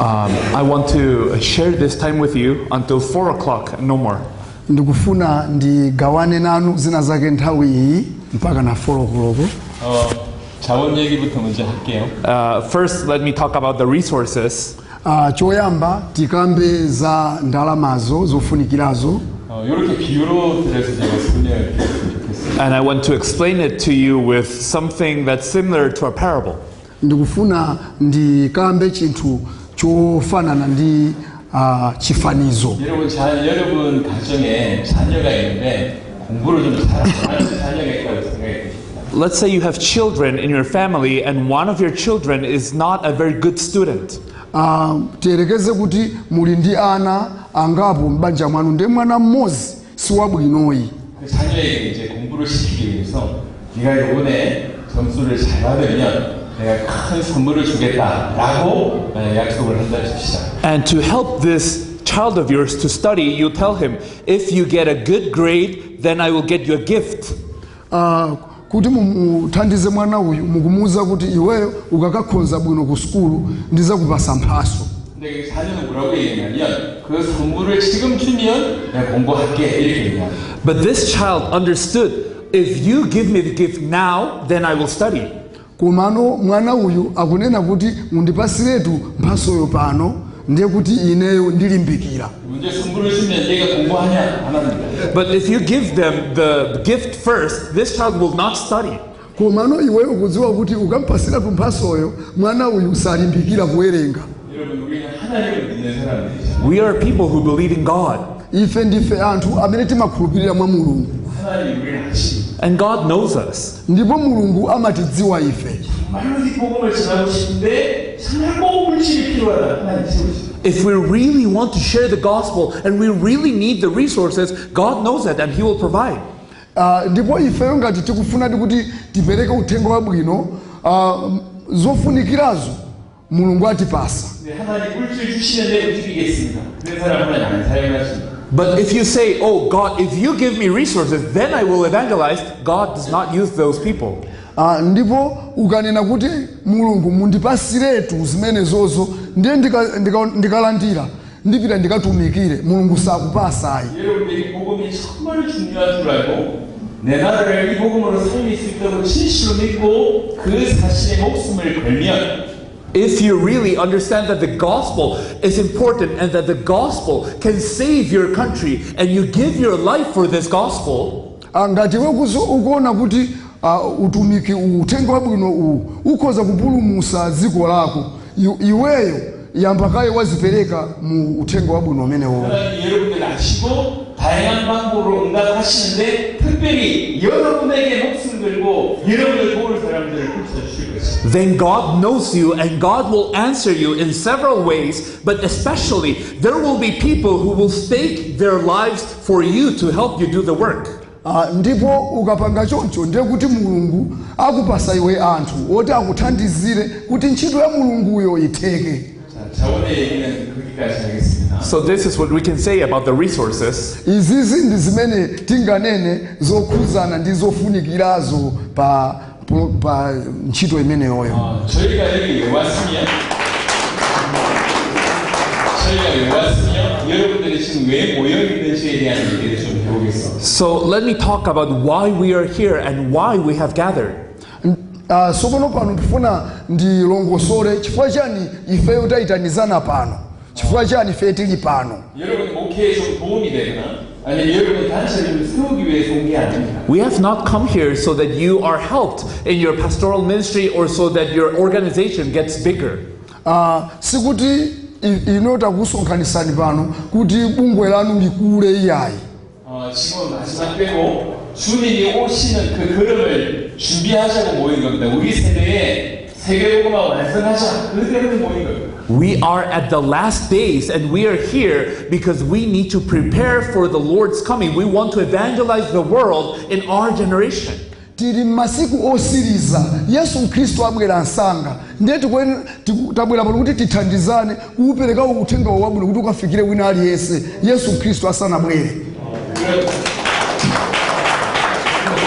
I want to share this time with you until 4 o'clock, no more. Ndikufuna ndigawane nanu zina zake nthawi iyi mpaka na 4 o'clock. 자원 얘기부터 먼저 할게요. First, let me talk about the resources. choyamba tikambe za ndalamazo zofunikirazo. 이렇게 비유로 들어서 제가 설명을 드렸으면 좋겠어요. And I want to explain it to you with something that's similar to a parable. Ndikufuna ndikambe chinthu chofanana ndi chifanizo. 여러분 가정에 자녀가 있는데 공부를 좀 잘하는 자녀가 있다고 생각해 보십시오. Let's say you have children in your family and one of your children is not a very good student. Tiyerekeze kuti muli ndi ana angapo m'banja mwanu ndi mwana mmodzi si wabwinoyi. 그 자녀에게 이제 공부를 시키기 위해서 네가 이번에 점수를 잘 받으면 내가 큰 선물을 주겠다라고 약속을 한다 칩시다. And to help this child of yours to study, you tell him, if you get a good grade, then I will get you a gift. Kuti muthandize mwana uyu mukumuza kuti iweyo ukakakhonza bwino ku skulu ndizakupasa mphaso. 근데 자녀는 뭐라고 얘기하냐면 그 선물을 지금 주면 내가 공부할게 이렇게 얘기합니다. But this child understood, if you give me the gift now, then I will study. Komano mwana uyu akunena kuti mundipasiretu mphasoyo pano ndiye kuti ineyo ndilimbikira. 문제 선물을 주면 얘가 공부하냐 안 합니다. But if you give them the gift first, this child will not study. Komano iweyo kudziwa kuti ukampasiratu mphasoyo mwana uyu salimbikira kuwerenga. 여러분 우리는 하나님을 믿는 사람들이죠. We are people who believe in God. Ife ndife anthu amene timakhulupirira mwa Mulungu. 하나님이 우리를 아시고 And God knows us. Ndipo Mulungu amatidziwa ife. 정말로 이 복음을 전하고 싶은데 정말 꼭 물질이 필요하다 하나님 세우시고. If we really want to share the gospel and we really need the resources, God knows that and He will provide. Ndipo ifeyo ngati tikufunadi kuti tipereke uthenga wabwino zofunikirazo Mulungu atipasa. 하나님 물질 주시면 내가 드리겠습니다. 그런 사람 하나님 안 사용하십니다. But if you say, oh God, if you give me resources, then I will evangelize, God does not use those people. Ndipo ukanena kuti Mulungu mundipasiretu zimenezozo ndiye ndikalandira ndipita ndikatumikire Mulungu sakupasayi. 여러분들이 복음이 정말 중요한 줄 알고 내 나라를 이 복음으로 살릴 수 있다고 진실로 믿고 그 사실에 목숨을 걸면 If you really understand that the gospel is important and that the gospel can save your country and you give your life for this gospel, ngati ukuona kuti utumiki uthenga wabwino ukhoza kupulumutsa dziko lako iweyo yambakaye wazipereka mu uthenga wabwino umenewo. 여러분들 아시고 다양한 방법으로 응답하시는데 특별히 여러분에게 목숨 걸고 여러분을 도울 사람들을 붙여주실 것입니다. then God knows you and God will answer you in several ways, but especially there will be people who will stake their lives for you to help you do the work. Ndipo ukapanga choncho ndiye kuti Mulungu akupasa iwe anthu oti akuthandizire kuti ntchito ya Mulunguyo itheke. 자원의 얘기는 거기까지 하겠습니다. So this is what we can say about the resources. Izizi ndi zimene tinganene zokhuzana ndi zofunikirazo pa ntchito imeneyoyo. 저희가 여기 왔으면 여러분들이 지금 왜 모여 있는지에 대한 얘기를 좀 해보겠습니다. So let me talk about why we are here and why we have gathered. Sokono pano tifuna ndilongosole chifukwa chani ifeyo tayitanizana pano, chifukwa chani ife tili pano. 여러분 목회에 좀 도움이 되거나 아니면 여러분 단체를 세우기 위해서 온 게 아닙니다. We have not come here so that you are helped in your pastoral ministry or so that your organization gets bigger. Sikuti inota kusonkhanisani pano kuti bungwe lanu likule iyayi. 지금 마지막 빼고 주님이 오시는 그 걸음을 준비하자고 모인 겁니다. 우리 세대에 세계복음화 완성하자. 그 때문에 모인 겁니다. We are at the last days and we are here because we need to prepare for the Lord's coming. We want to evangelize the world in our generation. Tili masiku osiriza Yesu Kristo abwera ansanga ndiye tabwera pano kuti tithandizane kuupereka uthenga wabwino kuti ukafikire wina aliyense Yesu Kristo asanabwere.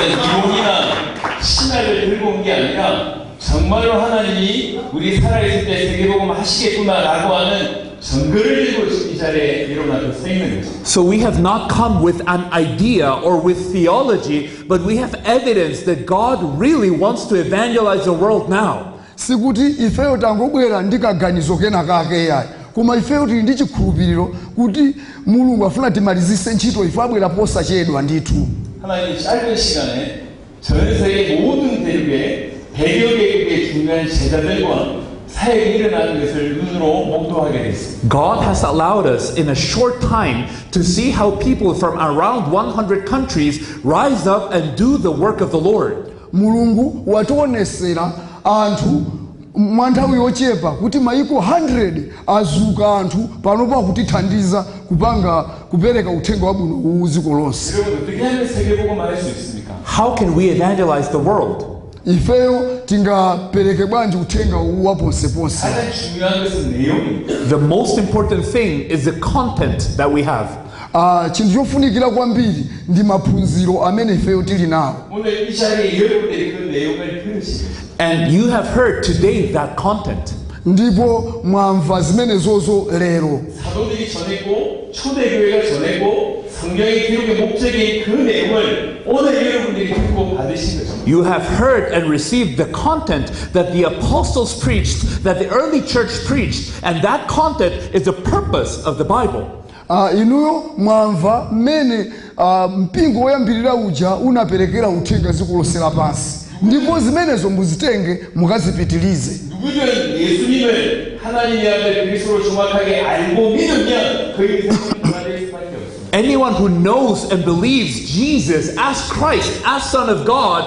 이론이나 신학을 들고 온 게 아니라 정말로 하나님이 우리 살아있을 때 세계복음 하시겠구나라고 하는 증거를 들고 이 자리에 일어나서 서 있는 거죠. So we have not come with an idea or with theology, but we have evidence that God really wants to evangelize the world now. sikuti ifeyo tangobwera ndi kaganizo kena kake yayi koma ifeyo tili ndi chikhulupiriro kuti mulungu afuna timalizise ntchito ife abwera posachedwa ndithu. 하나님이 짧은 시간에 전 세계 모든 대륙에 100여 개국의 중요한 제자들과 사역이 일어나는 것을 눈으로 목도하게 됐습니다. God has allowed us in a short time to see how people from around 100 countries rise up and do the work of the Lord. mulungu wationesera anthu mwa nthawi yochepa kuti maiko 100 azuka anthu panopa kutithandiza kupereka uthenga wabwino uwu dziko lonse. 여러분 어떻게 하면 세계복음 말할 수 있습니까? How can we evangelize the world? ifeyo tingapereke bwanji uthenga uwu waponseponse. 가장 중요한 것은 내용입니다. The most important thing is the content that we have. chinthu chofunikira kwambiri ndi maphunziro amene ifeyo tili nawo. 오늘 이 자리에 여러분들이 그 내용을 들으시고 And you have heard today that content. ndipo mwamva zimenezozo lero. 사도들이 전했고 초대교회가 전했고 성경의 기록의 목적인 그 내용을 오늘 여러분들이 듣고 받으신 거죠. You have heard and received the content that the apostles preached, that the early church preached, and that content is the purpose of the Bible. inuyo mwamva mmene mpingo woyambirira uja unaperekera uthenga dziko lonse lapansi ndipo zimenezo muzitenge mukazipitilize. 누구든 예수님을 하나님의 아들 그리스도로 정확하게 알고 믿으면 그 인생은 변화될 수밖에 없습니다. Anyone who knows and believes Jesus as Christ, as Son of God,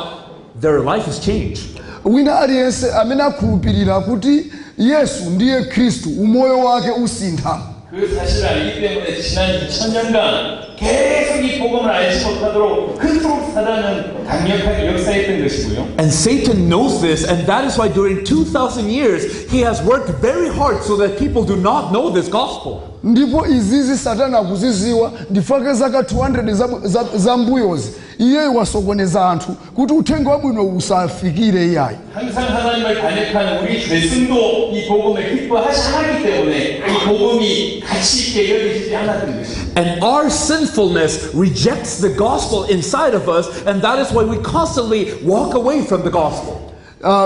their life is changed. wina aliyense amene akhulupirira kuti yesu ndiye khristu umoyo wake usintha. 그 사실을 알기 때문에 지난 2000년간 계속 이 복음을 알지 못하도록 그토록 사단은 강력하게 역사했던 것이고요. And Satan knows this, and that is why during 2,000 years he has worked very hard so that people do not know this gospel. ndipo izizi satana akuziziwa ndifake zaka 200 za mbuyozi iyeyo wasokoneza anthu kuti uthenga wabwino usafikire iyayi. 항상 하나님을 단역하는 우리 죄승도 이 복음을 기뻐하지 않았기 때문에 이 복음이 가치 있게 여기지 않았던 것입니다. And our sinfulness rejects the gospel inside of us, and that is why we constantly walk away from the gospel.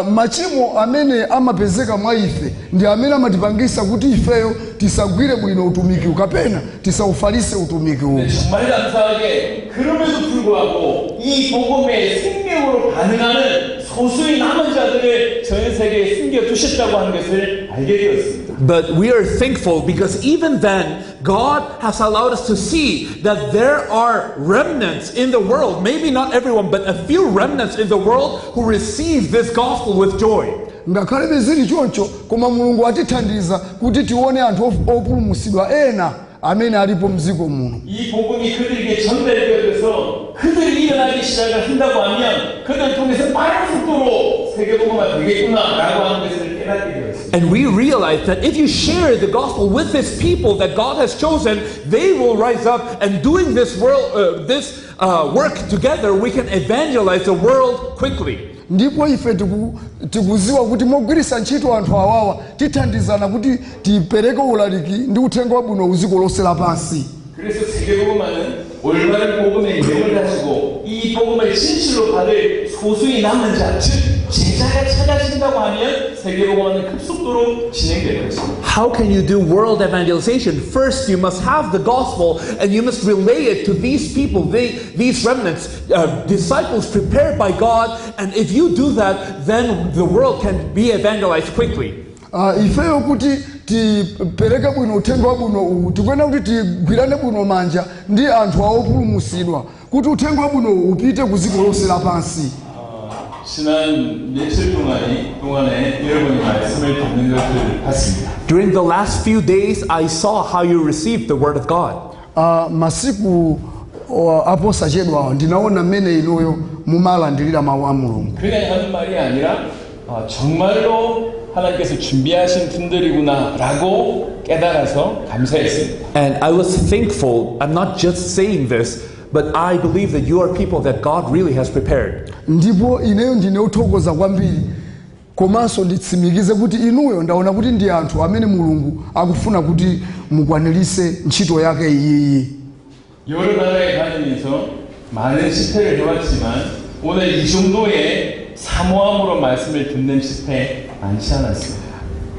machimo amene amapezeka mwa ife ndi amene amatipangisa kuti ifeyo tisagwire bwino utumiki kapena tisaufalise utumiki uwu. 정말 감사하게 그럼에도 불구하고 이 복음의 생명으로 반응하는 소수의 남은 자들을 전 세계에 숨겨두셨다고 하는 것을 알게 되었습니다. But we are thankful because even then, God has allowed us to see that there are remnants in the world, maybe not everyone, but a few remnants in the world who receive this gospel with joy. ngakhale zili choncho koma mulungu atithandiza kuti tione anthu opulumutsidwa ena amene alipo mdziko muno. 이 복음이 그들에게 전달되어서 그들이 일어나기 시작을 한다고 하면 그들 통해서 빠른 속도로 세계복음화 되겠구나라고 하는 것을 깨닫게 되었습니다. And we realize that if you share the gospel with this people that God has chosen, they will rise up, and doing this work together, we can evangelize the world quickly. ndipo ife tikuziwa kuti mogwiritsa ntchito anthu awawa tithandizana kuti tipereke ulaliki ndi uthenga wabwino uziko lonse lapansi. 그래서 세계복음화는 올바른 복음의 내용을 가지고 이 복음을 진실로 받을 소수의 남은 자, 즉 제자가 찾아진다고 하면 세계복음화는 급속도로 진행될 것입니다. How can you do world evangelization? First, you must have the gospel, and you must relay it to these people, these remnants, disciples prepared by God. And if you do that, then the world can be evangelized quickly. ifeyo kuti tipereke bwino uthenga wabwino uwu tikuyena kuti tigwirane bwino manja ndi anthu opulumutsidwa kuti uthenga wabwino upite ku dziko lonse lapansi. 지난 며칠 동안에 여러분의 말씀을 듣는 것을 봤습니다. During the last few days, I saw how you received the word of God. masiku aposachedwa ndinaona mmene inuyo mumalandilira mawu a mulungu. 그냥 하는 말이 아니라 정말로 하나님께서 준비하신 분들이구나라고 깨달아서 감사했습니다. And I was thankful. I'm not just saying this, but I believe that you are people that God really has prepared. ndipo ineyo ndine othokoza kwambiri komanso nditsimikize kuti inuyo ndaona kuti ndi anthu amene mulungu akufuna kuti mukwanirise ntchito yake iyiyi. 여러 나라에 다니면서 많은 집회를 해왔지만 오늘 이 정도의 사모함으로 말씀을 듣는 집회 많지 않았습니다.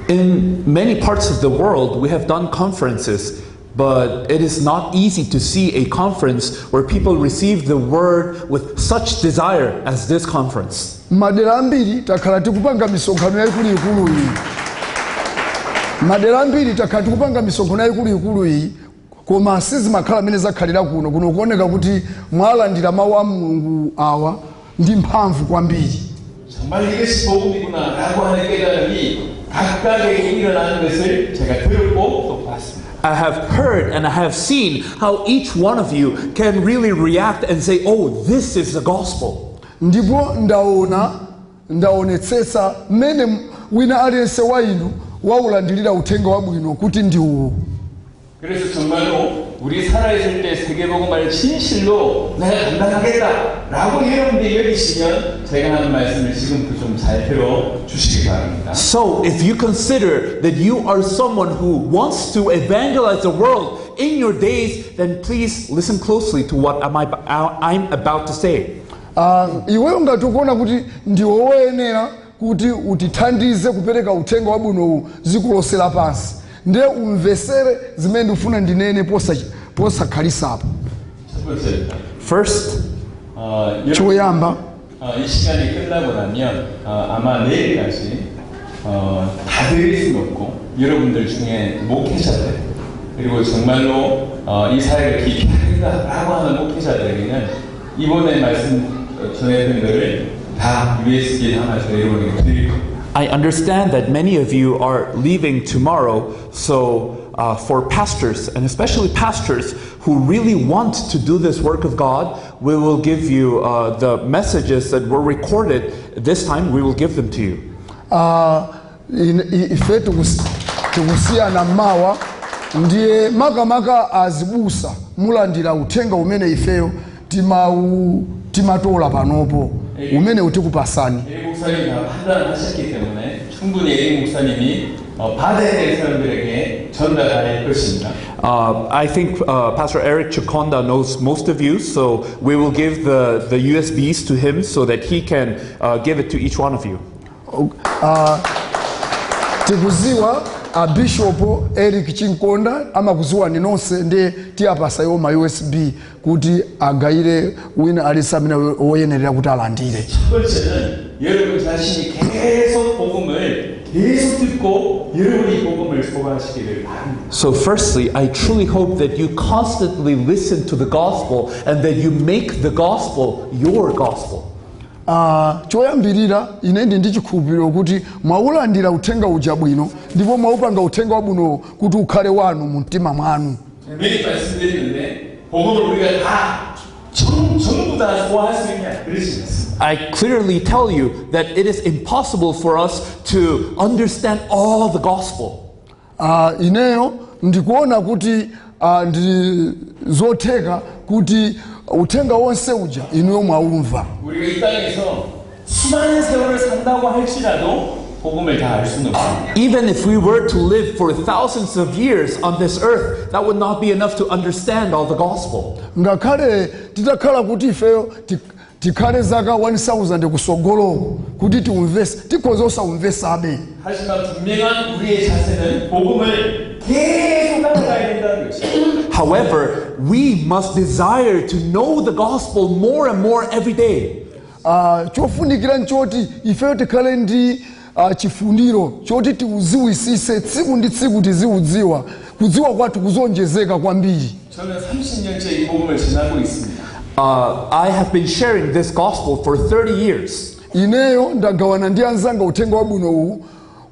In many parts of the world, we have done conferences, but it is not easy to see a conference where people receive the word with such desire as this conference. madera ambiri takhala tikupanga misonkhano yayikuluikulu iyi. madera ambiri takhala tikupanga misonkhano yayikuluikulu iyi, koma sizimakhala amene zakhalira kuno kuoneka kuti mwalandira mawu a mulungu awa ndi mphamvu kwambiri. 정말 이것이 복음이구나라고 하는 깨달음이 각각에게 일어나는 것을 제가 들었고 또 봤습니다. I have heard and I have seen how each one of you can really react and say, oh, this is the gospel. ndipo ndaonetsetsa mmene wina aliyense wa inu waulandilira uthenga wabwino kuti ndi uwu. 그래서 정말로 우리 살아있을 때 세계복음을 진실로 내가 감당하겠다라고 여러분들이 여기시면 제가 하는 말씀을 지금부터 좀 잘 들어주시기 바랍니다. So if you consider that you are someone who wants to evangelize the world in your days, then please listen closely to what I'm about to say. iweyo ngati ukuona kuti ndiwe woyenera kuti utithandize kupereka uthenga wabwinowu dziko lonse lapansi, ndiye umvesere zimene ndifuna ndinene posakhalisapo. First, choyamba, 이 시간이 끝나고 나면 아마 내일까지 다 드릴 수는 없고 여러분들 중에 목회자들 그리고 정말로 이 사회를 깊이 하겠다라고 하는 목회자들에게는 이번에 말씀 전해드린 것을 다 USB 하나 여러분에게 드릴 겁니다. I understand that many of you are leaving tomorrow, so for pastors, and especially pastors who really want to do this work of God, we will give you the messages that were recorded this time, we will give them to you. ife tikusiyana mawa ndiye makamaka azibusa mulandira uthenga umene ifeyo timatola panopo umene utikupasani. 에릭 목사님이 다 판단하셨기 때문에 충분히 에릭 목사님이 받아야 될 사람들에게 전달할 것입니다. I think Pastor Eric Chikonda knows most of you, so we will give the USBs to him so that he can give it to each one of you. tikuziwa Bishop Eric Chikonda amakuziwa ninonse ndiye tiyapasa yo ma USB kuti agayire wina alisamina woyenerera kuti alandire. 첫번째는 여러분 자신이 계속 복음을 계속 듣고 여러분이 복음을 소화하시기를 바랍니다. So firstly, I truly hope that you constantly listen to the gospel and that you make the gospel your gospel. choyambirira ine ndi chikhulupiriro kuti mwaulandira uthenga uja bwino ndipo mwaupanga uthenga wabwino kuti ukhale wanu mu mtima mwanu. 매일 말씀드리는데 복음을 우리가 다 전부 다 소화할 수 있냐 그러지 않습니다. I clearly tell you that it is impossible for us to understand all the gospel. ineyo ndikuona kuti ndi zotheka kuti uthenga wonse uja inuyo mwaumva. 우리가 이 땅에서 수많은 세월을 산다고 할지라도 복음을 다 알 수는 없습니다. Even if we were to live for thousands of years on this earth, that would not be enough to understand all the gospel. ngakhale titakhala kuti ifeyo tikhale zaka 1000 kusogolo kuti tiumvese tikhoza osaumvesabe. 하지만 분명한 우리의 자세는 복음을 계속 따라가야 된다는 것이죠. However, we must desire to know the gospel more and more every day. chofunikira nchoti ifeyo tikhale ndi chifuniro choti tiuziwisise tsiku ndi tsiku tiziudziwa kudziwa kwathu kuzonjezeka kwambiri. 저는 30년째 이 복음을 전하고 있습니다. I have been sharing this gospel for 30 years. ineyo ndagawana ndi anzanga uthenga wabwinowu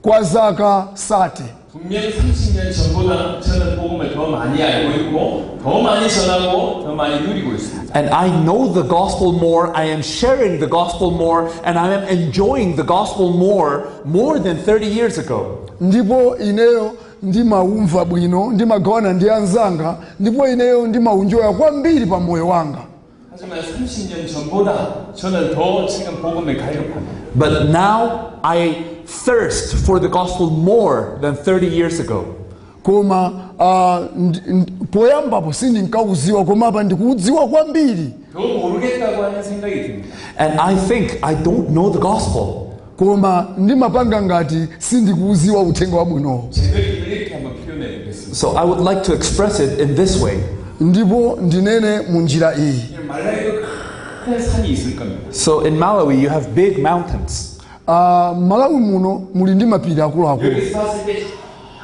kwa zaka 30. 분명히 30년 전보다 저는 복음을 더 많이 알고 있고 더 많이 전하고 더 많이 누리고 있습니다. And I know the gospel more, I am sharing the gospel more, and I am enjoying the gospel more than 30 years ago. ndipo ineyo ndimaumva bwino ndimagawana ndi anzanga ndipo ineyo ndimaunjoya kwambiri pa moyo wanga. 하지만 30년 전보다 저는 더 지금 복음을 갈급합니다. But now I thirst for the gospel more than 30 years ago. koma poyambapo sindinkauziwa koma apa ndikuudziwa kwambiri. 그거 모르겠다고 하는 생각이 듭니다. And I think I don't know the gospel. koma ndimapanga ngati sindikuuziwa uthenga wabwinowo. 제가 이렇게 한번 표현해 보겠습니다. So I would like to express it in this way. ndipo ndinene mu njira iyi. 말라위도 큰 산이 있을 겁니다. So in Malawi, you have big mountains. Malawi muno muli ndi mapiri akuluakulu. 여기서 봤을 때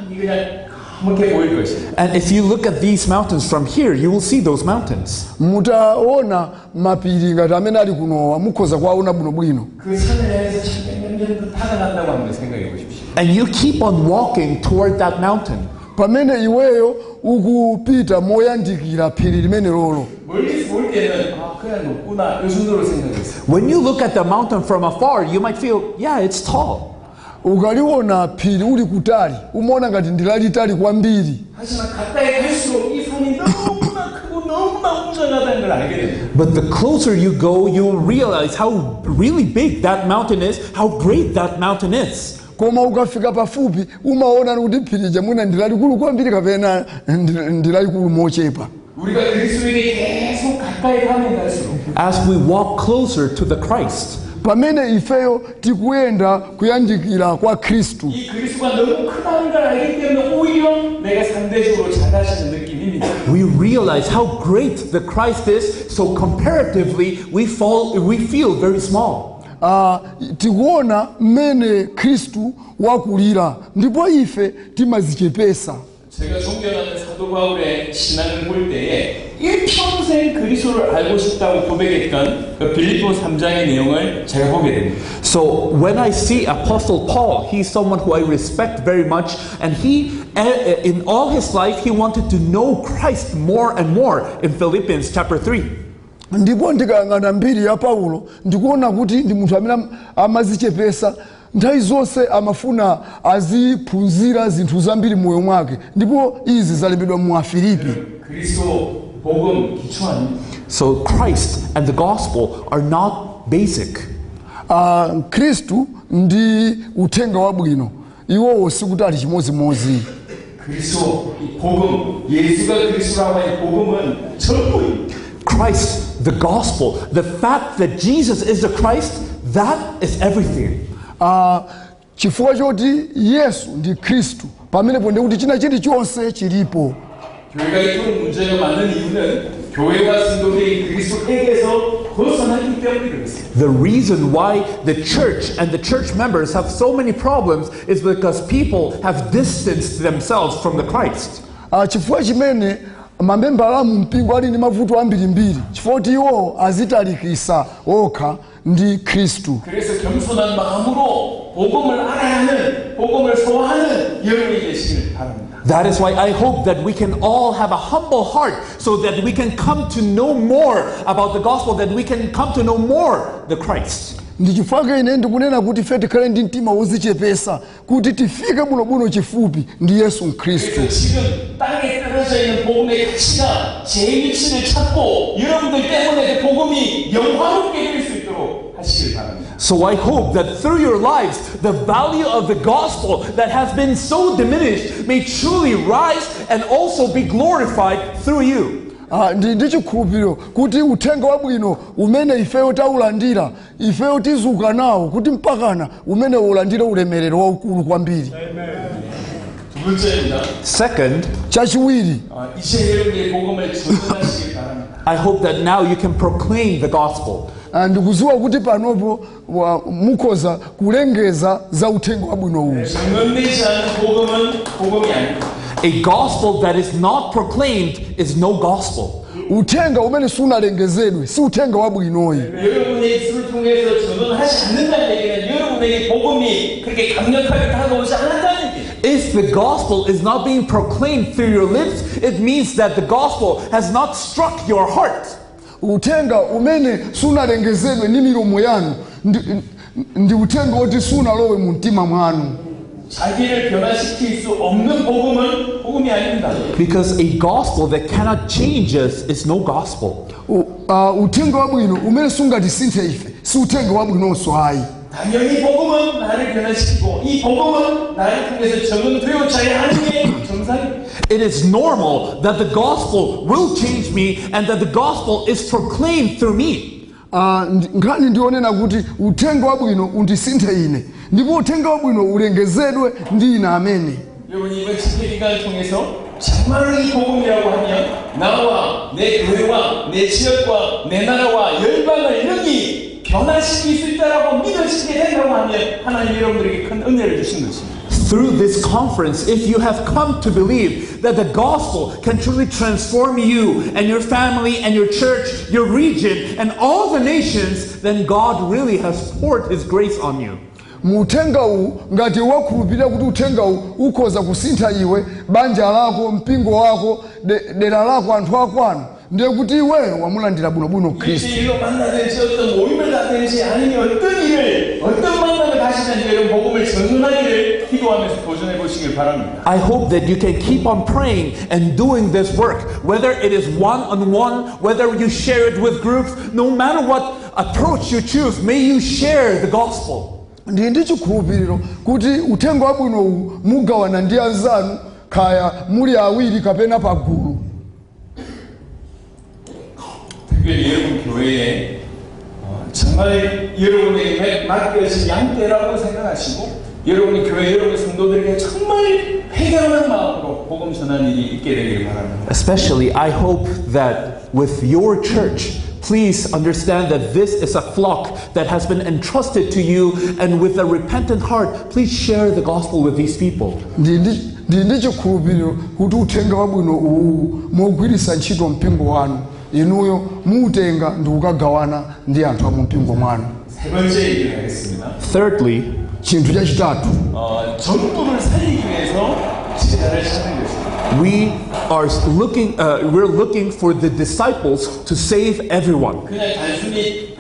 그냥 까맣게 보일 것이에요. And if you look at these mountains from here, you will see those mountains. mutaona mapiri ngati amene ali kunowa mukhoza kuwaona bwinobwino. 그 산을 향해서 천년전도 타나간다고 한번 생각해 보십시오. And you keep on walking toward that mountain. pamene iweyo ukupita moyandikira phiri limene lolo. 멀리서 볼 때는 그냥 높구나 이 정도로 생각했어요. When you look at the mountain from afar, you might feel, yeah, it's tall. ukaliona phiri uli kutali umaona ngati ndilalitali kwambiri. 하지만 가까이 갈수록 이 산이 너무나 크고 너무나 웅장하다는 걸 알게 됩니다. But the closer you go, you'll realize how really big that mountain is, how great that mountain is. koma ukafika pafupi umaona kuti phiri jamwina ndilalikulu kwambiri kapena ndilalikulu mochepa. 우리가 그리스도에게 계속 가까이 가면 갈수록 As we walk closer to the Christ, pamene ifeyo tikuyenda kuyandikira kwa khristu. 이 그리스도가 너무 크다는 걸 알기 때문에 오히려 내가 상대적으로 작아지는 느낌입니다. we realize how great the Christ is, so comparatively we feel very small. tikuona mmene khristu wakulira ndipo ife timazichepesa. 제가 존경하는 사도 바울의 신앙을 볼 때에 일평생 그리스도를 알고 싶다고 고백했던 그 빌립보 3장의 내용을 제가 보게 됩니다. So when I see Apostle Paul, he's someone who I respect very much, and he, in all his life, he wanted to know Christ more and more in Philippians chapter 3. ndipo ndikayang'ana mbiri ya paulo ndikuona kuti ndi munthu amene amazichepesa nthawi zonse amafuna aziphunzira zinthu zambiri moyo mwake ndipo izi zalembedwa mu Afilipi. 그리스도 복음 기초 아닙니까? So Christ and the gospel are not basic. khristu ndi uthenga wabwino iwowo sikuti ali chimodzimodzi. 그리스도 이 복음 예수가 그리스도라고 하는 복음은 전부입니다. Christ, the gospel, the fact that Jesus is the Christ, that is everything. chifukwa choti yesu ndi khristu pamenepo ndikuti china chilichonse chilipo. 교회가 이토록 문제가 많은 이유는 교회와 성도들이 그리스도에게서 벗어나기 때문에 그렇습니다. The reason why the church and the church members have so many problems is because people have distanced themselves from the Christ. chifukwa chimene mamembala mu mpingo ali ndi mavuto ambirimbiri chifukwa kuti iwo azitalikisa okha ndi khristu. 그래서 겸손한 마음으로 복음을 알아야 하는 복음을 소화하는 여러분이 되시길 바랍니다. That is why I hope that we can all have a humble heart so that we can come to know more about the gospel, that we can come to know more the Christ. ndi chifukwa ine ndikunena kuti ife tikhale ndi mtima wozichepesa kuti tifike bwinobwino chifupi ndi yesu khristu. 지금 땅에 떨어져 있는 복음의 가치가 제 위치를 찾고 여러분들 때문에 복음이 영화롭게 될 수 있도록 하시길 바랍니다. So I hope that through your lives, the value of the gospel that has been so diminished may truly rise and also be glorified through you. ndi chikhulupiriro kuti uthenga wabwino umene ifeyo taulandira ifeyo tizuka nawo kuti mpakana umene ulandire ulemerero waukulu kwambiri. 두 번째입니다. Second, 이제 chachiwiri 여러분들이 복음을 전하시길 바랍니다. I hope that now you can proclaim the gospel. ndikuziwa kuti panopo mukhoza kulengeza za uthenga wabwino uwu. 정돈되지 않은 복음은 복음이 아닙니다. A gospel that is not proclaimed is no gospel. uthenga umene sunalengezedwe si uthenga wabwinoyi. 여러분의 입술을 통해서 전도하지 않는다는 얘기는 여러분에게 복음이 그렇게 강력하게 다가오지 않았다는 얘기예요. If the gospel is not being proclaimed through your lips, it means that the gospel has not struck your heart. uthenga umene sunalengezedwe ndi milomo yanu ndi uthenga woti sunalowe mu mtima mwanu. 자기를 변화시킬 수 없는 복음은 복음이 아닙니다. Because a gospel that cannot change us is no gospel. uthenga wabwino umene sungatisinthe ife si uthenga wabwinonso ayi. 당연히 복음은 나를 변화시키고 이 복음은 나를 통해서 적응되어져야 하는 게 정상입니다. It is normal that the gospel will change me and that the gospel is proclaimed through me. nkhani ndionena kuti uthenga wabwino undisinthe ine ndipo uthenga wabwino ulengezedwe ndi ine amene. 여러분 이번 집회 기간을 통해서 정말로 이 복음이라고 하면 나와 내 교회와 내 지역과 내 나라와 열방을 영이 변화시킬 수 있다라고 믿으시게 된다고 하면 하나님 여러분들에게 큰 은혜를 주신 것입니다. Through this conference, if you have come to believe that the gospel can truly transform you and your family and your church, your region, and all the nations, then God really has poured His grace on you. Uthenga uwu ngati wakhulupirira kuti uthenga uwu ukhoza kusintha iwe, banja lako, mpingo wako, dera lako, anthu ako anu, ndiye kuti iweyo wamulandira bwinobwino Khristu. 일로 만나든지 어떤 모임을 가든지 아니면 어떤 일을 어떤 만남을 가시든지 여러분 복음을 전하기를 기도하면서 도전해 보시길 바랍니다. I hope that you can keep on praying and doing this work, whether it is one-on-one, whether you share it with groups, no matter what approach you choose, may you share the gospel. Ndi chikhulupiriro kuti uthenga wabwino uwu mugawana ndi anzanu kaya muli awiri kapena pagulu. 특별히 여러분 교회에 정말 여러분에게 맡겨진 양떼라고 생각하시고 여러분의 교회 여러분의 성도들에게 정말 회개하는 마음으로 복음 전하는 일이 있게 되기를 바랍니다. Especially, I hope that with your church, please understand that this is a flock that has been entrusted to you, and with a repentant heart, please share the gospel with these people. Ndi chikhulupiriro kuti uthenga wabwino uwu mogwiritsa ntchito mpingo wanu inuyo muutenga ndi kukagawana ndi anthu a mu mpingo mwanu. 세 번째 얘기를 하겠습니다. Thirdly, chinthu chachitatu, 전부를 살리기 위해서 제자를 찾는 것입니다. we're looking for the disciples to save everyone. 그냥 단순히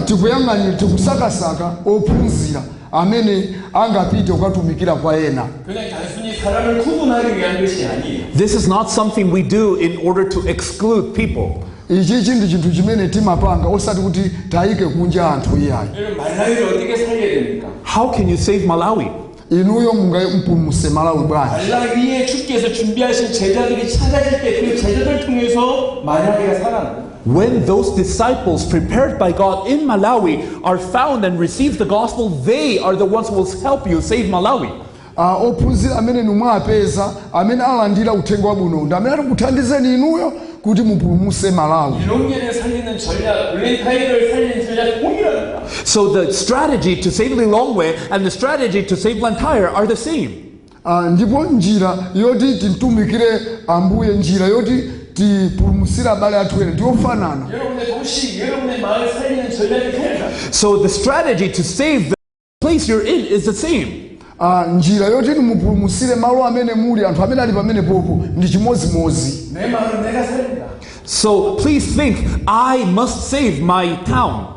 tikuyang'anira tikusakasaka ophunzira amene angapite kukatumikira kwa ena. 그냥 단순히 사람을 구분하기 위한 것이 아니에요. This is not something we do in order to exclude people. Ichi ndi chinthu chimene timapanga osati kuti tayike kunja anthu iyayi. 여러분 말라위를 어떻게 살려야 됩니까? How can you save Malawi? inuyo mungampulumutse Malawi bwanji. 말라위에 주께서 준비하신 제자들이 찾아질 때 그 제자들 통해서 말라위가 살아납니다. When those disciples prepared by God in Malawi are found and receive the gospel, they are the ones who will help you save Malawi. Ophunzira amene numwapeza amene alandira uthenga wabwino ndi amene atakuthandizeni inuyo kuti mupulumutse Malawi. 일용기를 살리는 전략, 블랙타이거를 살리는 전략 동일합니다. So the strategy to save Lilongwe and the strategy to save Blantyre are the same. Ndipo njira yoti titumikire Ambuye, njira yoti tipulumutsire abale athu ene ndiofanana. 여러분의 도시, 여러분의 마을 살리는 전략이 동일합니다. So the strategy to save the place you're in is the same. Njira yoti mupulumutsire malo amene muli anthu amene ali pamene popo ndi chimodzimodzi. 내 마을은 내가 살린다. So please think, I must save my town.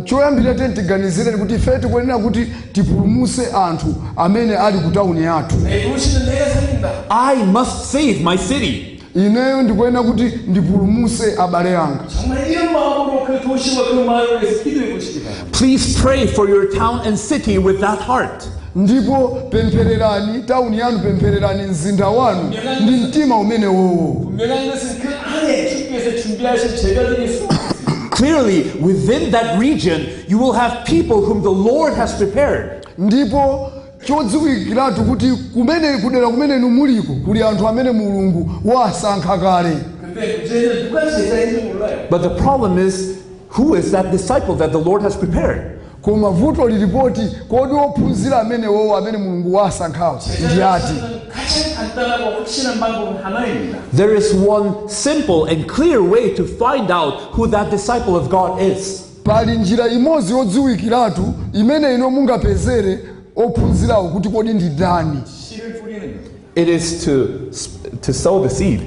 Choyambira tiganizire kuti ife tikuyenera kuti tipulumutse anthu amene ali ku tawuni yathu. 내 도시는 내가 살린다. I must save my city. Ineyo ndikuyenera kuti ndipulumutse abale anga. 정말 이런 마음으로 그 도시와 그 마을을 위해서 기도해 보시기 바랍니다. Please pray for your town and city with that heart. Ndipo pemphererani tawuni yanu, pemphererani mzinda wanu ndi mtima umenewo. 분명한 것은 그 안에 주께서 준비하신 제자들이 숨어 있습니다. Clearly, within that region, you will have people whom the Lord has prepared. Ndipo chodziwikiratu kuti kumene kudera kumene muliko kuli anthu amene Mulungu wasankha kale. 근데 문제는 누가 제자인지 몰라요. But the problem is, who is that disciple that the Lord has prepared? Koma vuto lilipoti kodi ophunzira amenewo amene Mulungu wasankhawo ndi ati. 가장 간단하고 확실한 방법은 하나입니다. There is one simple and clear way to find out who that disciple of God is. Pali njira imodzi yodziwikiratu imene ino mungapezere ophunzirawo kuti kodi ndi ndani. 씨를 뿌리는 거예요. It is to sow the seed.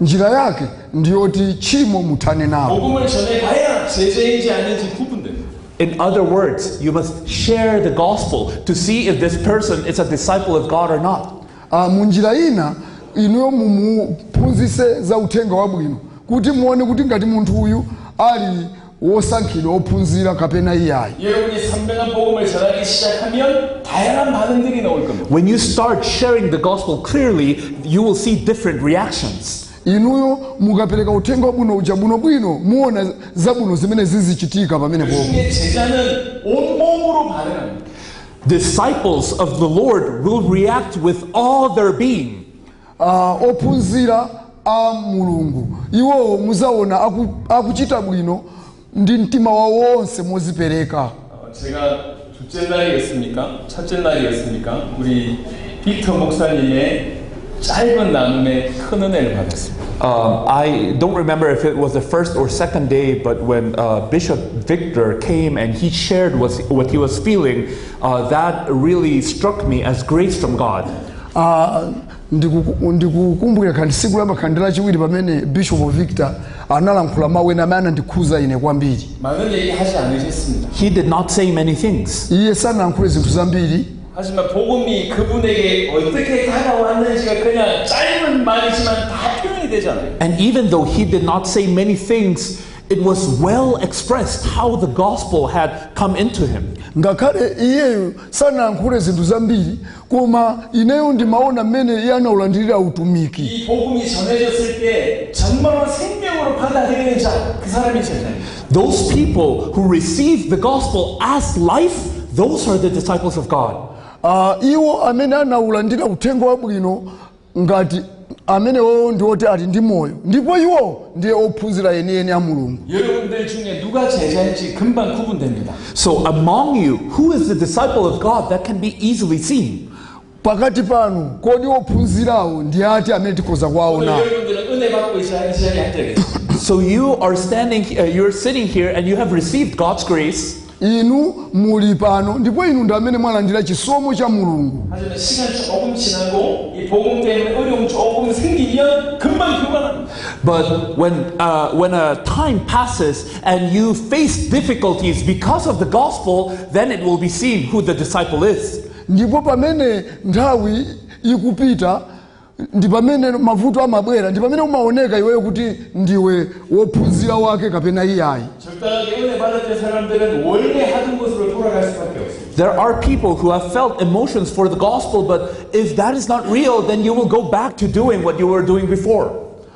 Njira yake ndiyoti chimo muthane nawo. 복음을 전해가야 제자인지 아닌지 구분됩니다. In other words, you must share the gospel to see if this person is a disciple of God or not. Munjira ina inuyo mumuphunzitse za uthenga wabwino kuti muone kuti ngati munthu uyu ali wosankhidwa ophunzira kapena iyayi. 여러분이 선명한 복음을 전하기 시작하면 다양한 반응들이 나올 겁니다. When you start sharing the gospel clearly, you will see different reactions. Inuyo mukapereka uthenga wabwino uja bwinobwino muona zabwino zimene zizichitika pamenepo. 중에 제자는 온몸으로 반응합니다. Disciples of the Lord will react with all their being. Ophunzira a Mulungu iwo muzaona akuchita bwino ndi mtima wawo wonse mozipereka. 제가 둘째 날이었습니까? 첫째 날이었습니까? 우리 빅터 목사님의 짧은 나눔에 큰 은혜를 받았습니다. I don't remember if it was the first or second day, but when Bishop Victor came and he shared what he was feeling, that really struck me as grace from God. Ndikukumbukira kandi siku la makhandela lachiwiri pamene Bishop Victor analankhula mawu ena amene andikhuza ine kwambiri. 많은 얘기 하지 않으셨습니다. He did not say many things. Iye sanalankhule zinthu zambiri. 하지만 복음이 그분에게 어떻게 다가왔는지가 그냥 짧은 말이지만 다 표현이 되잖아요. And even though he did not say many things, it was well expressed how the gospel had come into him. Ngakhale iyeyo sanalankhule zinthu zambiri koma ineyo ndimaona mmene iye anaulandirira utumiki. 이 복음이 전해졌을 때 정말로 생명으로 받아들이는 자, 그 사람이 제자예요. Those people who received the gospel as life, those are the disciples of God. Iwo amene anaulandira uthenga wabwino ngati amene ndiwoti ali ndi moyo ndipo iwo ndiye ophunzira enieni a Mulungu. 여러분들 중에 누가 제자인지 금방 구분됩니다. So among you, who is the disciple of God? That can be easily seen. Pakati panu kodi ophunzirawo ndi ati amene tikhoza kuwaona. 여러분들은 은혜 받고 있어야 시작이 안 되겠습니다. So you are you're sitting here and you have received God's grace. Inu muli pano ndipo inu ndi amene mwalandira chisomo cha Mulungu. 하지만 시간 조금 지나고 이 복음 때문에 어려움 조금 생기면 금방 교만합니다. But when a time passes and you face difficulties because of the gospel, then it will be seen who the disciple is. Ndipo pamene nthawi ikupita ndi pamene mavuto amabwera ndi pamene umaoneka iweyo kuti ndiwe wophunzira wake kapena iyayi. 적당하게 은혜 받았던 사람들은 원래 하던 곳으로 돌아갈 수밖에 없습니다. There are people who have felt emotions for the gospel, but if that is not real, then you will go back to doing what you were doing before.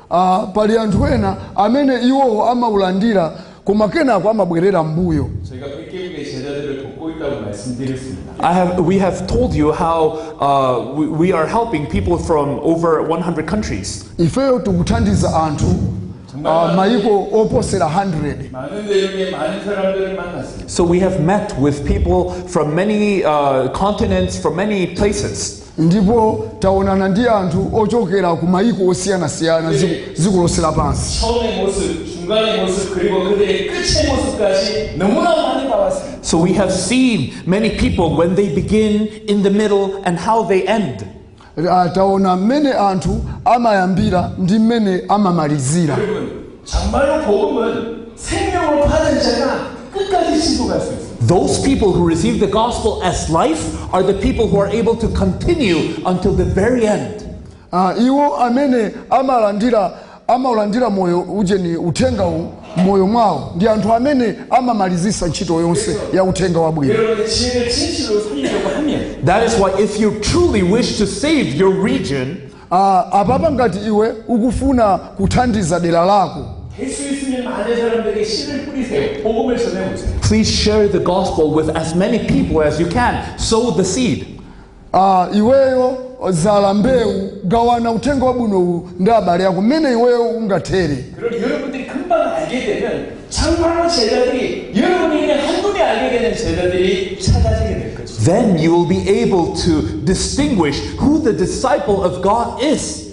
Pali anthu ena amene iwo amaulandira koma kenako amabwerera mbuyo. 저희가 빅게임의 제자들을 돕고 있다고 말씀드렸습니다. We have told you how we are helping people from over 100 countries. Ifeyo tikuthandiza anthu maiko oposera 100. 많은 내용의 많은 사람들을 만났습니다. So we have met with people from many continents, from many places. Ndipo taonana ndi anthu ochokera ku maiko osiyanasiyana dziko lonse lapansi. 처음의 모습, 중간의 모습, 그리고 그들의 끝의 모습까지 너무나 많이 봐왔습니다. So we have seen many people when they begin, in the middle, and how they end. Taona mmene anthu amayambira ndi mmene amamalizira. 여러분, 정말로 복음은 생명으로 받은 자가 끝까지 지고 갈 수 있어요. Those people who receive the gospel as life are the people who are able to continue until the very end. Iwo amene amalandira moyo ujeni uthenga moyo mwawo ndi anthu amene amamalizisa ntchito yonse ya uthenga wabwino. 여러분의 지혜를 진실로 살리려고 하면 That is why if you truly wish to save your region, apapa ngati iwe ukufuna kuthandiza dera lako, 될 수 있으면 많은 사람들에게 씨를 뿌리세요. 복음을 전해보세요. please share the gospel with as many people as you can. Sow the seed. Iweyo zala mbewu gawana uthenga wabwinowu ndi abale ako mmene iweyo ungathere. 그럼 여러분들이 금방 알게 되면 정말로 제자들이 여러분이 그냥 한눈에 알게 되는 제자들이 찾아지게 될 거죠. Then you will be able to distinguish who the disciple of God is.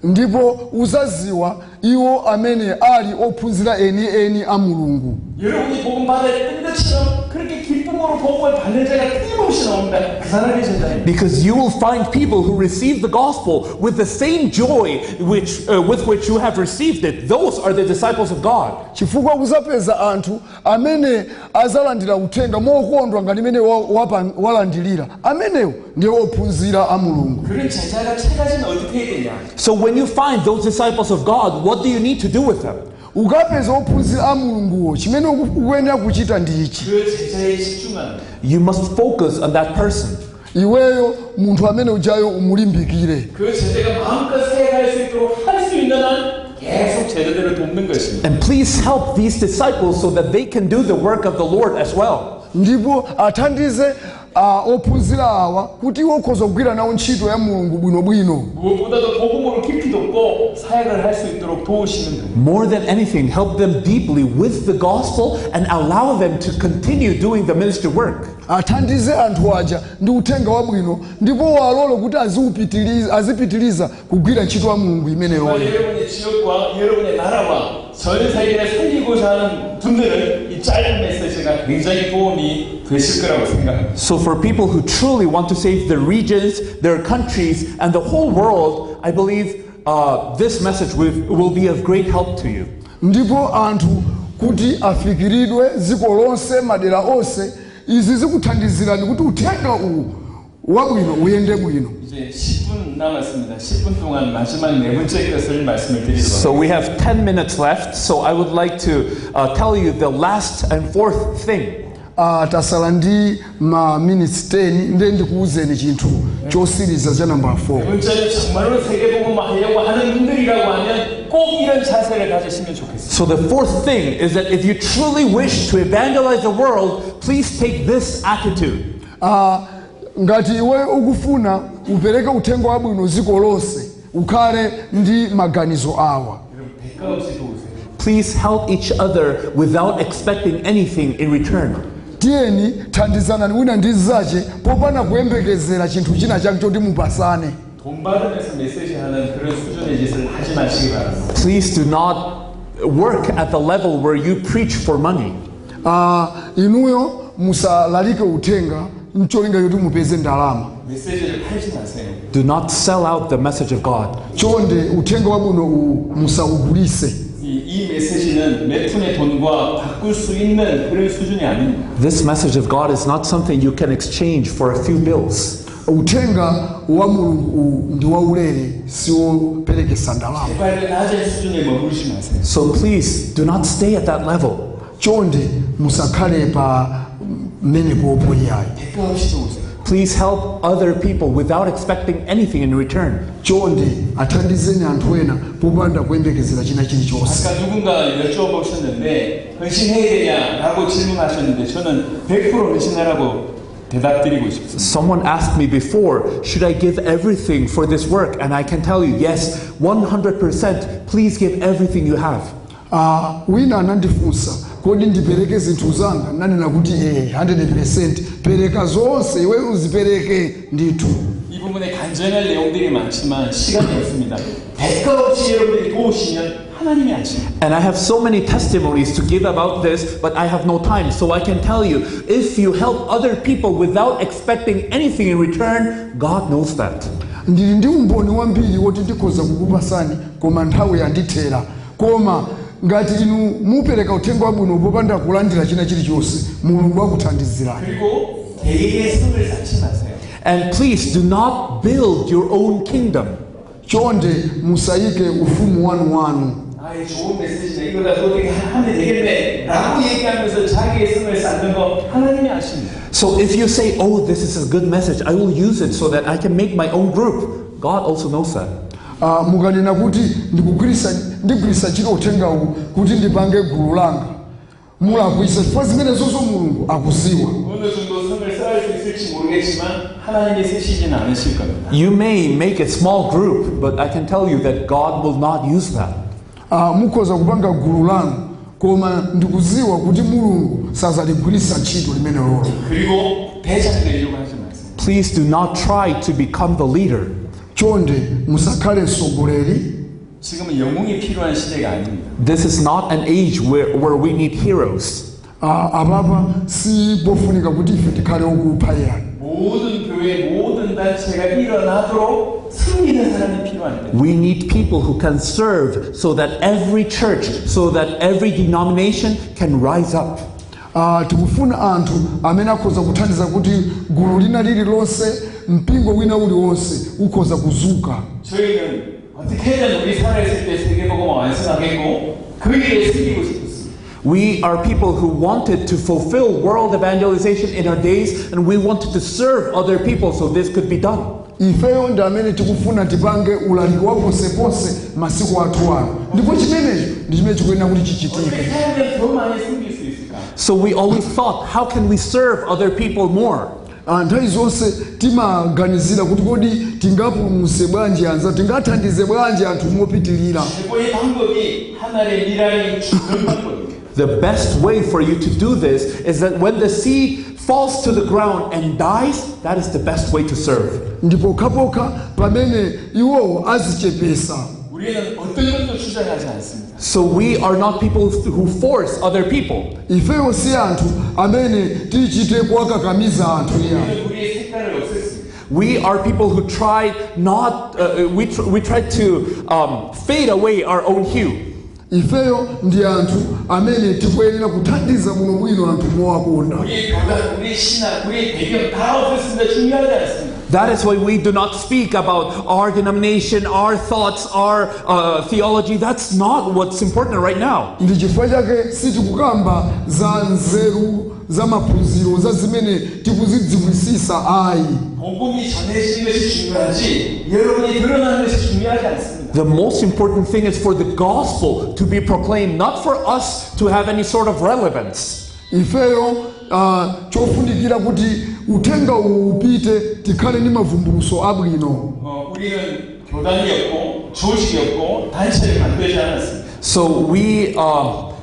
Ndipo uzaziwa iwo amene ali ophunzira eni a Mulungu. 여러분이 복음 받을 뜬 것처럼 그렇게 기쁨으로 복음을 받는 자가 끊임없이 나옵니다. 그 사람이 제자입니다. Because you will find people who receive the gospel with the same joy with which you have received it. Those are the disciples of God. chifukwa kuzapeza anthu amene azalandira uthenga mokondwa ngati imene walandilira amenewo ndiye ophunzira a mulungu. 그런 제자가 찾아지면 어떻게 해야 되냐? So when you find those disciples of God, what do you need to do with them? ukapeza ophunzira a mulunguwo chimene ukuyenera kuchita ndi ichi. 그 제자에 집중하는. You must focus on that person. iweyo munthu amene ujayo umulimbikire. 그 제자가 마음껏 살아갈 수 있도록 할 수 있는 한 계속 제자들을 돕는 것입니다. And please help these disciples so that they can do the work of the Lord as well. ndipo athandize ophunzira awa kuti iwo akhoza kugwira nawo ntchito ya mulungu bwinobwino. 무엇보다도 복음으로 깊이 돕고 사역을 할 수 있도록 도우시는 분. More than anything, help them deeply with the gospel and allow them to continue doing the ministry work. athandize anthu aja ndi uthenga wabwino ndipo walole kuti azipitiliza kugwira ntchito ya mulungu imeneyo. 여러분의 지역과 여러분의 나라와 전 세계를 살리고자 하는 분들은 이 짧은 메시지가 굉장히 도움이 되실 거라고 생각합니다. So for people who truly want to save their regions, their countries, and the whole world, I believe this message will be of great help to you. ndipo anthu kuti afikiridwe dziko lonse madera onse izi zikuthandizirani kuti uthenga uwu wabwino uyende bwino. 이제 10분 남았습니다. 10분 동안 마지막 네 번째 것을 말씀을 드리도록. So we have 10 minutes left, so I would like to tell you the last and fourth thing. tasala ndi ma minutes 10 ndiye ndikuwuzeni chinthu chosiriza cha number 4. 네 번째는 정말로 세계복음화 하려고 하는 분들이라고 하면 꼭 이런 자세를 가지시면 좋겠습니다. So the fourth thing is that if you truly wish to evangelize the world, please take this attitude. ngati iwe ukufuna upereke uthenga wabwino dziko lonse ukhale ndi maganizo awa. 대가 없이 도우세요. Please help each other without expecting anything in return. tiyeni thandizanani wina ndi zache popanda kuyembekezera chinthu china chake choti mupasane. 돈 받으면서 메시지하는 그런 수준의 짓을 하지 마시기 바랍니다. Please do not work at the level where you preach for money. inuyo musalalike uthenga mcholinga yoti mupeze ndalama. 메시지를 팔지 마세요. Do not sell out the message of God. chonde uthenga wabwino musawugulise. 이 메시지는 몇 푼의 돈과 바꿀 수 있는 그런 수준이 아닙니다. This message of God is not something you can exchange for a few bills. uthenga wa mulungu ndi waulere siwoperekesa ndalama. 제발 낮은 수준에 머무르지 마세요. So please do not stay at that level. chonde musakhale pa mmene popo iyayi. 대가 없이 도우세요. Please help other people without expecting anything in return. chonde athandizeni anthu ena popanda kuyembekezera china chilichonse. 아까 누군가 여쭤보셨는데 헌신해야 되냐라고 질문하셨는데 저는 100% 헌신하라고 대답드리고 싶습니다. Someone asked me before, should I give everything for this work? And I can tell you, yes, 100%. Please give everything you have. wina anandifunsa kodi ndipereke zinthu zanga nanena kuti 100% pereka zonse iwe uzipereke ndithu. 이 부분에 간증할 내용들이 많지만 시간이 없습니다. 대가 없이 여러분들이 도우시면 하나님이 하십니다. And I have so many testimonies to give about this, but I have no time. So I can tell you, if you help other people without expecting anything in return, God knows that. ndili ndi umboni wambiri woti ndikhoza kukupasani koma nthawi yandithera. koma ngati inu mupereka uthenga wabwino popanda kulandira china chilichonse mulungu akuthandizirani. 그리고 개인의 성을 쌓지 마세요. And please do not build your own kingdom. chonde musayike ufumu wanu. 이 좋은 메시지네. 이거라도 어떻게 하면 되겠네 라고 얘기하면서 자기의 성을 쌓는 거 하나님이 아십니다. So if you say, oh, this is a good message, I will use it so that I can make my own group, God also knows that. mukanena kuti ndigwirisa ntchito uthengawu kuti ndipange gulu langa mulakwisa chifukwa zimene zonso mulungu akuziwa. 어느 정도 성을 쌓을 수 있을지 모르겠지만 하나님이 쓰시지는 않으실 겁니다. You may make a small group, but I can tell you that God will not use that. mukhoza kupanga gulu lanu koma ndikuziwa kuti mulungu sazaligwirisa ntchito limenelo. 그리고 대장 되려고 하지 마세요. Please do not try to become the leader. chonde musakhale mtsogoleri. 지금은 영웅이 필요한 시대가 아닙니다. This is not an age where we need heroes. apapa si pofunika kuti ife tikhale okupha yani. 모든 교회, 모든 단체가 일어나도록 승리하는 사람이 필요합니다. We need people who can serve so that every church, so that every denomination can rise up. tikufuna anthu amene akhoza kuthandiza kuti gulu lina lililonse mpingo wina uliwonse ukhoza kuzuka. 저희는 어떻게든 우리 살아있을 때 세계복음을 완성하겠고 그 일에 쓰이고 싶었습니다. We are people who wanted to fulfill world evangelization in our days, and we wanted to serve other people so this could be done. ifeyo ndi amene tikufuna tipange ulaliki wa posepose masiku athu ano, ndipo chimenecho ndi chimene chikuyenera kuti chichitike. 어떻게 하면 더 많이 숨길 수 있을까? So we always thought, how can we serve other people more? nthawi zonse timaganizira kuti kodi tingapulumutse bwanji anza, tingathandize bwanji anthu mopitirira. 최고의 방법이 하나님의 미랄이 죽는 방법입니다. The best way for you to do this is that when the seed falls to the ground and dies, that is the best way to serve. ndipo kapokha pamene iwowo azichepesa. 우리는 어떤 것도 주장하지 않습니다. So we are not people who force other people. ifeyo si anthu amene tichite kuwakakamiza anthu iya. 우리는 우리의 색깔을 없앴습니다. We are people who try not. We try to fade away our own hue. ifeyo ndi anthu amene tikuyenera kuthandiza muno bwino anthu mowakonda. 우리의 교단, 우리의 신학, 우리의 배경 다 없앴습니다. 중요하지 않습니다. That is why we do not speak about our denomination, our thoughts, our theology. That's not what's important right now. ndi chifukwa chake sitikukamba za nzeru za maphunziro za zimene tikuzidziwisisa ayi. 복음이 전해지는 것이 중요하지 여러분이 드러나는 것이 중요하지 않습니다. The most important thing is for the gospel to be proclaimed, not for us to have any sort of relevance. ifeyo chofunikira kuti uthenga upite tikhale ndi mavumbuluso abwino. 우리는 교단이 없고 조직이 없고 단체를 만들지 않았습니다. So we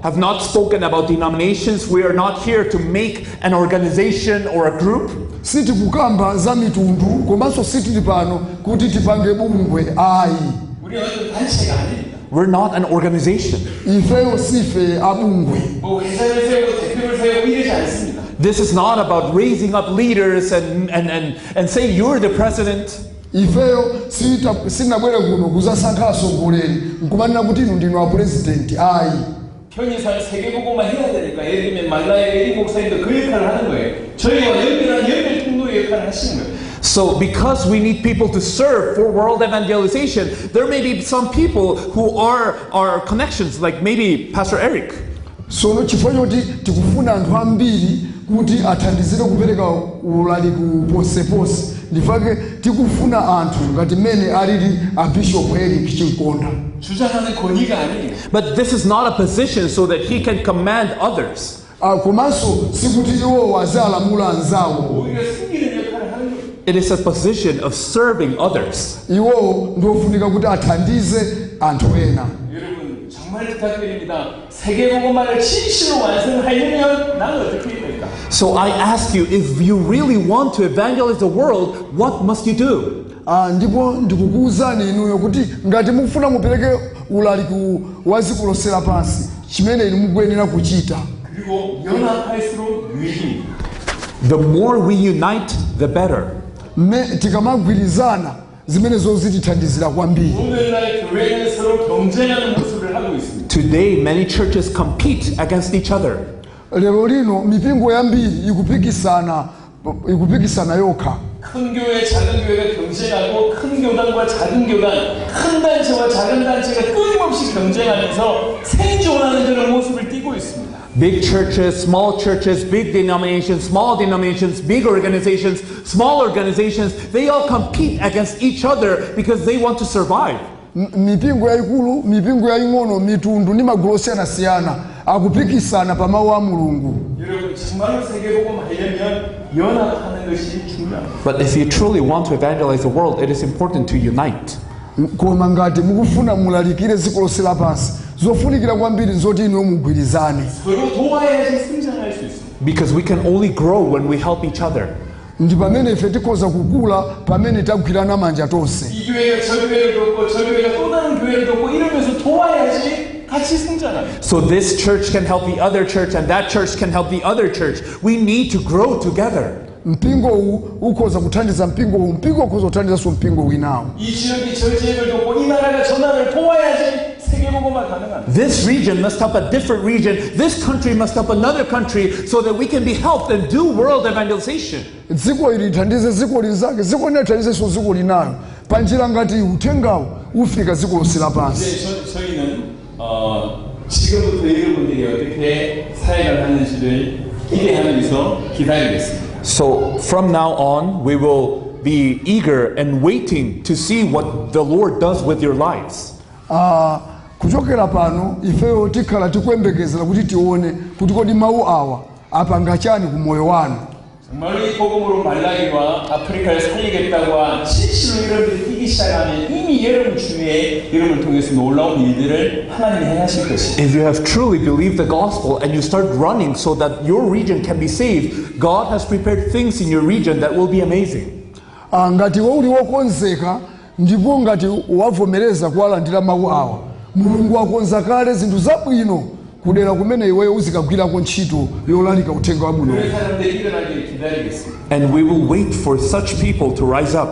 have not spoken about denominations. We are not here to make an organization or a group. sitikukamba za mitundu komanso sitili pano kuti tipange bungwe ayi. 우리는 어떤 단체가 아닙니다. We're not an organization. ifeyo sife abungwe. 뭐 회사를 세우고 대표를 세우고 이러지 않습니다. This is not about raising up leaders and saying you're the president. ifeyo sitinabwere kuno kuzasankha atsogoleri nkumanena kuti inu ndinu apurezidenti ayi. 편의상 세계보고만 해야 되니까 예를 들면 말라의 에리 목사님도 그 역할을 하는 거예요. 저희와 연결한 연결 통로의 역할을 하시는 거예요. So because we need people to serve for world evangelization, there may be some people who are our connections, like maybe Pastor Eric. sono chifukwa choti tikufuna anthu ambiri kuti athandizire kupereka ulaliki posepose ndifake tikufuna anthu ngati mmene alili a Bishop Eric Chinkonda. 주장하는 권위가 아니에요. But this is not a position so that he can command others. komanso sikuti iwo azalamula anzawo. 오히려 숨기는 역할을 하는 거예요. It is a position of serving others. iwo ndiofunika kuti athandize anthu ena. 여러분 정말 부탁드립니다. 세계보고만을 진실로 완성하려면 나는 어떻게 해야 될까? So I ask you, if you really want to evangelize the world, what must you do? ndipo ndikukuwuzani inuyo kuti ngati mukufuna mupereke ulaliki wa dziko lonse lapansi chimene inu mukuyenera kuchita. 그리고 연합할수록 유익입니다. The more we unite, the better. tikamagwirizana zimenezo zitithandizira kwambiri. 오늘날 교회는 서로 경쟁하는 모습을 하고 있습니다. Today, many churches compete against each other. lero lino mipingo yambiri ikupikisana yokha. 큰 교회, 작은 교회가 경쟁하고 큰 교단과 작은 교단, 큰 단체와 작은 단체가 끊임없이 경쟁하면서 생존하는 그런 모습을 띠고 있습니다. Big churches, big denominations, big organizations, small organizations, they all compete against each other because they want to survive. mipingo yayikulu, mipingo yaying'ono, mitundu ndi magulu osiyanasiyana akupikisana pa mawu a Mulungu. 여러분 정말로 세계복음 하려면 연합하는 것이 중요합니다. But if you truly want to evangelize the world, it is important to unite. koma ngati mukufuna mulalikire dziko lonse lapansi zofunikira kwambiri zoti inu mugwirizane. 서로 도와야지 성장할 수 있습니다. Because we can only grow when we help each other. ndi pamene ife tikhoza kukula pamene tagwirana manja tonse. 이 교회가 저 교회를 돕고 저 교회가 또 다른 교회를 돕고 이러면서 도와야지 같이 성장합니다. So this church can help the other church and that church can help the other church. We need to grow together. mpingo ukhoza kuthandiza mpingo ukhoza kuthandizanso mpingo winawo. 이 지역이 저 지역을 돕고 이 나라가 저 나라를 도와야지 세계복음화 가능합니다. This region must help a different region. This country must help another country so that we can be helped and do world evangelization. dziko ili lithandize dziko linzake, dziko linathandizenso dziko linayo panjira ngati uthengawo ufika dziko lonse lapansi. 저희는 지금부터 여러분들이 어떻게 사역을 하는지를 기대하면서 기다리겠습니다. So from now on, we will be eager and waiting to see what the Lord does with your lives. kuchokera pano ifeyo tikhala tikuyembekezera kuti tione kuti kodi mawu awa apanga chani ku moyo wanu. 정말 이 복음으로 말라기와 아프리카를 살리겠다고 진실로 여러분들이 뛰기 시작하면 이미 여러분 주위에 여러분을 통해서 놀라운 일들을 하나님이 행하실 것입니다. If you have truly believed the gospel and you start running so that your region can be saved, God has prepared things in your region that will be amazing. ngati uli wokonzeka ndipo ngati wavomereza kuwalandira mawu awa, Mulungu wakonza kale zinthu zabwino kudera kumene iweyo uzikagwirako ntchito yolalika uthenga wabwino. And we will wait for such people to rise up.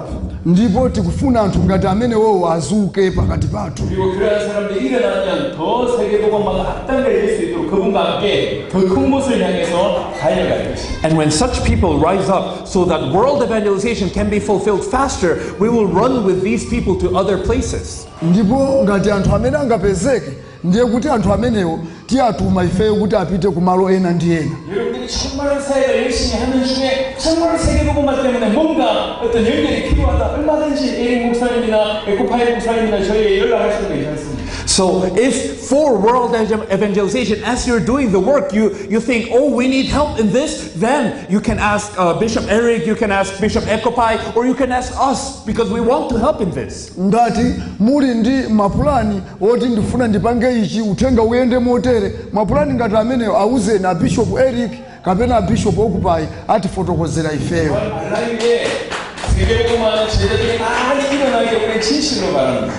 ndipo tikufuna anthu ngati amenewo azuke pakati pathu. 그리고 그러한 사람들이 일어나면 더 세계복음화가 앞당겨질 수 있도록 그분과 함께 더 큰 곳을 향해서 달려갈 것입니다. And when such people rise up so that world evangelization can be fulfilled faster, we will run with these people to other places. ndipo ngati anthu amene angapezeke ndiye kuti anthu amenewo tiyatuma ifeyo kuti apite ku malo ena ndi ena. 여러분들이 정말로 사역을 열심히 하는 중에 정말로 세계복음화 때문에 뭔가 어떤 연결이 필요하다, 얼마든지 에릭 목사님이나 에코파이 목사님이나 저희에게 연락하시면 괜찮습니다. So if for world evangelization, as you're doing the work, you think, oh, we need help in this, then you can ask Bishop Eric, you can ask Bishop Ekopai, or you can ask us, because we want to help in this. ngati muli ndi mapulani oti ndifuna ndipange ichi uthenga uyende motere, mapulani ngati ameneyo auze na Bishop Eric kapena Bishop Okupai atifotokozera ifeyo.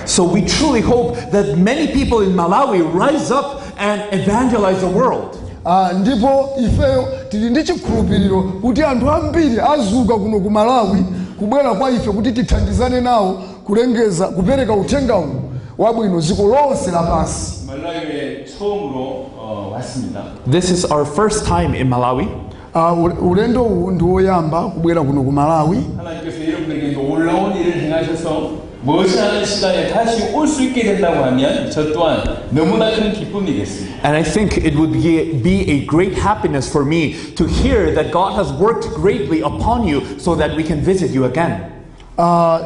So we truly hope that many people in Malawi rise up and evangelize the world. ndipo ifeyo tili ndi chikhulupiriro kuti anthu ambiri azuka kuno ku Malawi kubwera kwa ife kuti tithandizane nawo kulengeza kupereka uthenga wabwino dziko lonse lapansi. 말라위에 처음으로 왔습니다. This is our first time in Malawi. ulendo ndi woyamba kubwera kuno ku Malawi. 하나님께서 여러분에게 놀라운 일을 행하셔서 머지않은 시간에 다시 올 수 있게 된다고 하면 저 또한 너무나 큰 기쁨이겠습니다. And I think it would be a great happiness for me to hear that God has worked greatly upon you so that we can visit you again.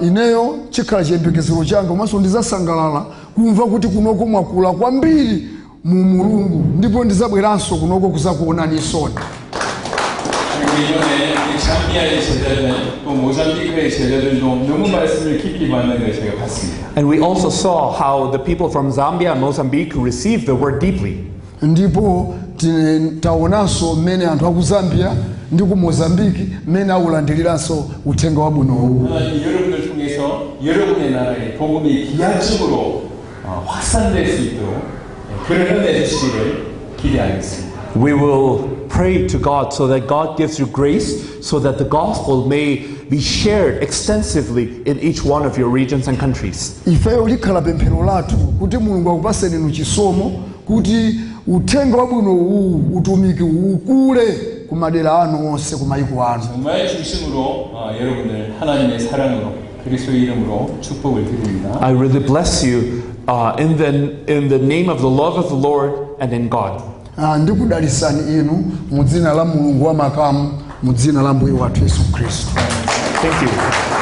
ineyo chikhala chiyembekezero changa komanso ndizasangalala kumva kuti kunoko mwakula kwambiri mu Mulungu ndipo ndizabweranso kunoko kuzakuonani soni. 이번에 잠비아의 제자들 또 모잠비크의 제자들도 너무 말씀을 깊이 받는 걸 제가 봤습니다. And we also saw how the people from Zambia and Mozambique received the word deeply. ndipo taonanso mmene anthu aku Zambia ndi ku Mozambique mmene awulandiriranso uthenga wabwinowu. 하나님 여러분을 통해서 여러분의 나라에 복음이 기하적으로 확산될 수 있도록 그런 은혜 주시기를 기대하겠습니다. We will pray to God so that God gives you grace so that the gospel may be shared extensively in each one of your regions and countries. ifeyo likhala pemphero lathu kuti Mulungu akupaseni inu chisomo kuti uthenga wabwino uwu utumiki ukule ku madera anu onse ku mayiko anu. 정말 중심으로 여러분을 하나님의 사랑으로 그리스도의 이름으로 축복을 드립니다. I really bless you in the name of the love of the Lord and in God. ndikudalisani inu mu dzina la Mulungu wa makamu mu dzina la Mbuye wathu Yesu Khristu. Thank you.